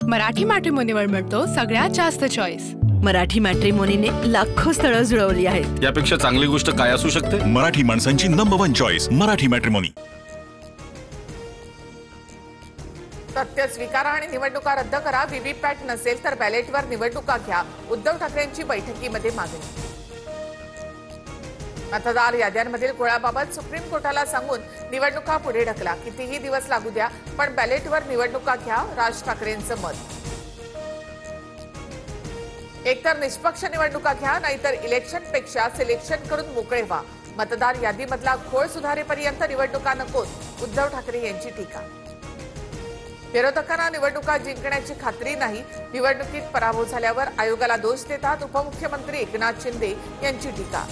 मराठी मॅट्रिमोनीवर मिळतो सगळ्यात जास्त चॉईस। मराठी मॅट्रिमोनीने लाखो स्थळं जुळवली आहेत। यापेक्षा चांगली गोष्ट काय असू शकते? मराठी माणसांची नंबर 1 चॉईस मराठी मॅट्रिमोनी। सत्य स्वीकारा आणि निवडणुका रद्द करा। व्हीव्हीपॅट नसेल तर बॅलेटवर निवडणुका घ्या। उद्धव ठाकरेंची बैठकीमध्ये मागणी। मतदार याद्यांमधील घोळाबाबत सुप्रीम कोर्टाला सांगून निवडणुका पुढे ढकला। कितीही दिवस लागू द्या पण बॅलेटवर निवडणुका घ्या, राज ठाकरेंचं मत। एकतर निष्पक्ष निवडणुका घ्या नाहीतर इलेक्शनपेक्षा सिलेक्शन करून मोकळे व्हा। मतदार यादीमधला घोळ सुधारेपर्यंत निवडणुका नकोत, उद्धव ठाकरे यांची टीका। विरोधकांना निवडणुका जिंकण्याची खात्री नाही, निवडणुकीत पराभव झाल्यावर आयोगाला दोष देतात उपमुख्यमंत्री एकनाथ शिंदे यांची टीका।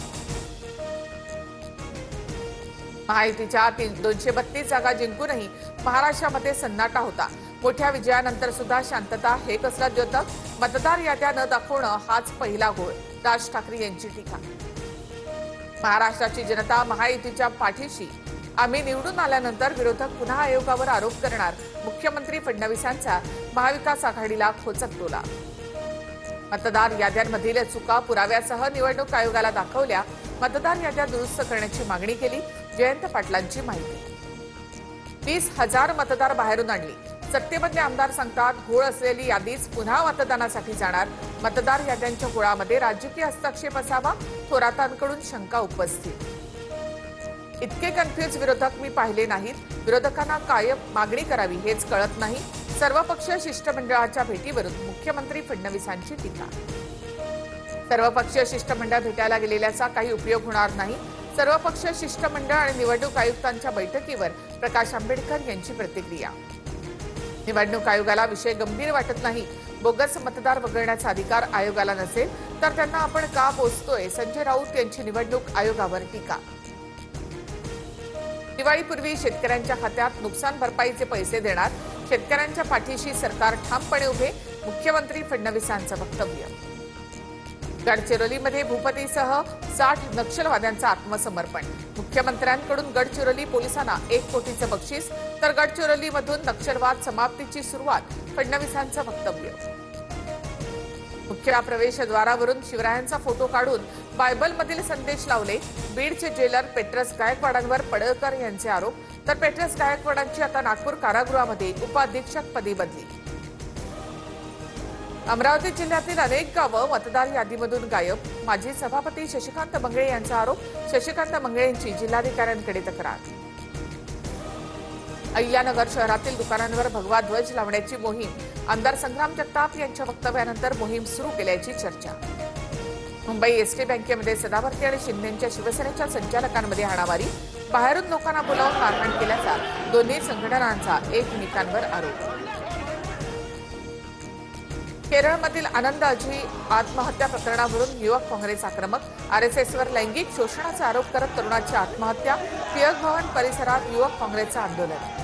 महायुतीच्या 232 जागा जिंकूनही महाराष्ट्रामध्ये सन्नाटा होता। मोठ्या विजयानंतर सुद्धा शांतता हे कसलं द्योतक? मतदार याद्या न दाखवणं हाच पहिला घोळ, राज ठाकरे यांची टीका। महाराष्ट्राची जनता महायुतीच्या पाठीशी, आम्ही निवडून आल्यानंतर विरोधक पुन्हा आयोगावर आरोप करणार, मुख्यमंत्री फडणवीसांचा महाविकास आघाडीला खोचक टोला। मतदार याद्यांमधील चुका पुराव्यासह निवडणूक आयोगाला दाखवल्या, मतदार याद्या दुरुस्त करण्याची मागणी केली, जयंत पाटलांची माहिती। 20,000 मतदार बाहेरून आणली, सत्तेमधले आमदार सांगतात घोळ असलेली यादीच पुन्हा मतदानासाठी जाणार। मतदार याद्यांच्या घोळामध्ये राजकीय हस्तक्षेप असावा, थोरातांकडून शंका उपस्थित। इतके कन्फ्यूज विरोधक मी पाहिले नाहीत, विरोधकांना काय मागणी करावी हेच कळत नाही। सर्वपक्षीय शिष्टमंडळाच्या भेटीवरून मुख्यमंत्री फडणवीसांची टीका। सर्वपक्षीय शिष्टमंडळ भेटायला गेलेल्याचा काही उपयोग होणार नाही। सर्वपक्षीय शिष्टमंडळ आणि निवडणूक आयुक्तांच्या बैठकीवर प्रकाश आंबेडकर यांची प्रतिक्रिया। निवडणूक आयोगाला विषय गंभीर वाटत नाही, बोगस मतदार वगळण्याचा अधिकार आयोगाला नसेल तर त्यांना आपण का पोचतोय, संजय राऊत यांची निवडणूक आयोगावर टीका। दिवाळीपूर्वी शेतकऱ्यांच्या खात्यात नुकसान भरपाईचे पैसे देणार, शेतकऱ्यांच्या पाठीशी सरकार ठामपणे उभे, मुख्यमंत्री फडणवीसांचं वक्तव्य। गडचिरोलीमध्ये भूपतीसह 60 नक्षलवाद्यांचं आत्मसमर्पण, मुख्यमंत्र्यांकडून गडचिरोली पोलिसांना 1 कोटीचं बक्षीस, तर गडचिरोलीमधून नक्षलवाद समाप्तीची सुरुवात, फडणवीसांचं वक्तव्य। मुख्य प्रवेशद्वारावरून शिवरायांचा फोटो काढून बायबलमधील संदेश लावले, बीडचे जेलर पेट्रस गायकवाडांवर पडळकर यांचे आरोप, तर पेट्रस गायकवाडांची आता नागपूर कारागृहामध्ये उपाधीक्षक पदी बदली। अमरावती जिल्ह्यातील अनेक गावं मतदार यादीमधून गायब, माजी सभापती शशिकांत मंगळे यांचा आरोप, शशिकांत मंगळेंची जिल्हाधिकाऱ्यांकडे तक्रार। अहिल्यानगर शहरातील दुकानांवर भगवा ध्वज लावण्याची मोहीम, आमदार संग्राम जगताप यांच्या वक्तव्यानंतर मोहीम सुरू केल्याची चर्चा। मुंबई एसटी बँकेमध्ये सदावर्ते आणि शिंदेच्या शिवसेनेच्या संचालकांमध्ये हाणामारी, बाहेरून लोकांना बोलावून मारहाण केल्याचा दोन्ही संघटनांचा एकमेकांवर आरोप। केरळमधील आनंद अजी आत्महत्या प्रकरणावरून युवक काँग्रेस आक्रमक, आरएसएसवर लैंगिक शोषणाचा आरोप करत तरुणाची आत्महत्या, टिळक भवन परिसरात युवक काँग्रेसचं आंदोलन।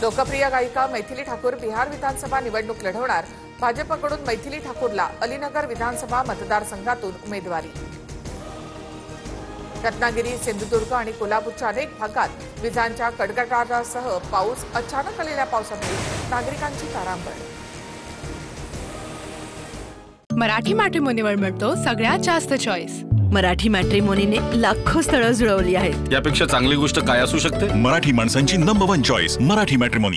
लोकप्रिय गायिका मैथिली ठाकूर बिहार विधानसभा निवडणूक लढवणार, भाजपकडून मैथिली ठाकूरला अलीनगर विधानसभा मतदारसंघातून उमेदवारी। रत्नागिरी, सिंधुदुर्ग आणि कोल्हापूरच्या अनेक भागात विजांच्या कडकडाटासह पाऊस, अचानक आलेल्या पावसामुळे नागरिकांची तारांबळ। मराठी मॅट्रिमोनीवर मिळतो सगळ्यात जास्त चॉईस। मराठी मॅट्रिमोनीने लाखो स्थळं जुळवली आहेत। यापेक्षा चांगली गोष्ट काय असू शकते? मराठी माणसांची नंबर 1 चॉईस मराठी मॅट्रिमोनी।